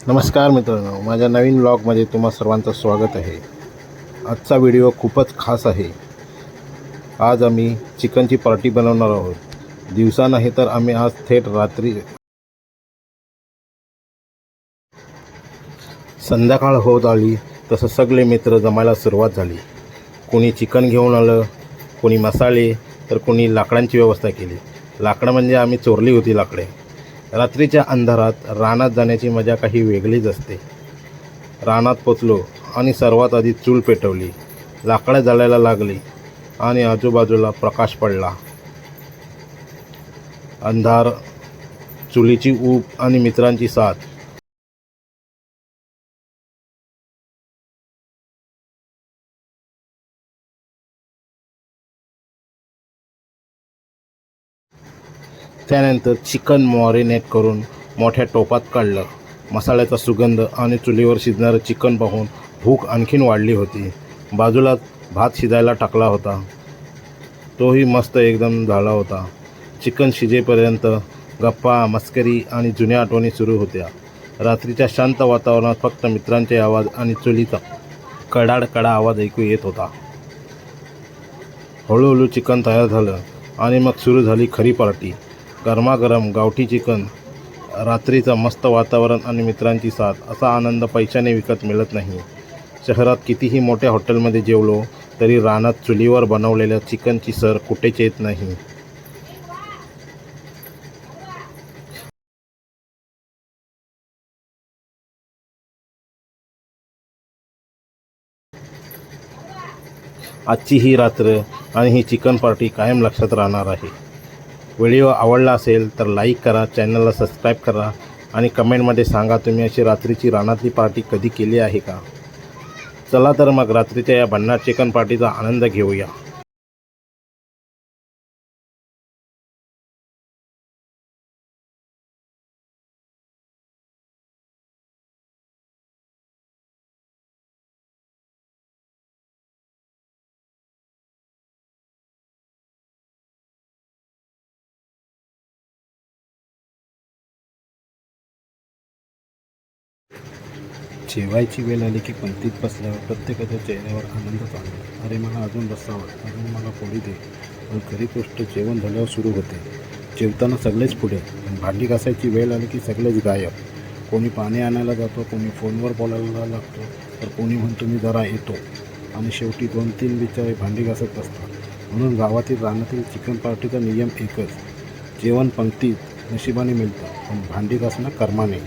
नमस्कार मित्रांनो, माझ्या नवीन ब्लॉगमध्ये तुम्हा सर्वांचं स्वागत आहे। आजचा व्हिडिओ खूपच खास आहे। आज आम्ही चिकनची पार्टी बनवणार आहोत। दिवसा नाही तर आम्ही आज थेट रात्री संध्याकाळ होत आली तसं सगळे मित्र जमायला सुरुवात झाली। कोणी चिकन घेऊन आलं, कोणी मसाले, तर कोणी लाकडांची व्यवस्था केली। लाकडं म्हणजे आम्ही चोरली होती लाकडे। रात्रीच्या अंधारात रानात जाण्याची मजा काही वेगळीच असते। रानात पोचलो आणि सर्वात आधी चूल पेटवली। लाकडं जळायला लागली आणि आजूबाजूला प्रकाश पडला। अंधार, चुलीची ऊब आणि मित्रांची साथ। त्यानंतर चिकन मॅरिनेट करून मोठ्या टोपात काढलं। मसाल्याचा सुगंध आणि चुलीवर शिजणारं चिकन पाहून भूक आणखीन वाढली होती। बाजूला भात शिजायला टाकला होता, तोही मस्त एकदम झाला होता। चिकन शिजेपर्यंत गप्पा, मस्करी आणि जुन्या आठवणी सुरू होत्या। रात्रीच्या शांत वातावरणात फक्त मित्रांचे आवाज आणि चुलीचा कडाडकडा आवाज ऐकू येत होता। हळूहळू चिकन तयार झालं आणि मग सुरू झाली खरी पार्टी। गरमागरम गावठी चिकन, रात्रीचं मस्त वातावरण आणि मित्रांची साथ, असा आनंद पैशाने विकत मिळत नाही। शहरात कितीही मोठ्या हॉटेलमध्ये जेवलो तरी रानात चुलीवर बनवलेल्या चिकनची सर कुठेच येत नाही। आजची ही रात्र आणि ही चिकन पार्टी कायम लक्षात राहणार आहे। व्हिडिओ आवडला असेल तर लाईक करा, चॅनलला सबस्क्राईब करा आणि कमेंटमध्ये सांगा तुम्ही अशी रात्रीची रानातली पार्टी कधी केली आहे का। चला तर मग रात्रीच्या या भन्नाट चिकन पार्टीचा आनंद घेऊया। जेवायची वेळ आली की पंक्तीत बसल्यावर प्रत्येकाच्या चेहऱ्यावर आनंदच आनंद। अरे मला अजून बसावं, अजून मला पोळी दे। पण खरी गोष्ट जेवण झाल्यावर सुरू होते। जेवताना सगळेच पुढे, पण भांडी घासायची वेळ आली की सगळेच गायब। कोणी पाणी आणायला जातो, कोणी फोनवर बोलायला लागतो, तर कोणी म्हणतो मी जरा येतो। आणि शेवटी 2-3 बिचारे भांडी घासत असतात। म्हणून गावातील रानातील चिकन पार्टीचा नियम एकच, जेवण पंक्तीत नशिबाने मिळतं, पण भांडी घासणं कर्माने।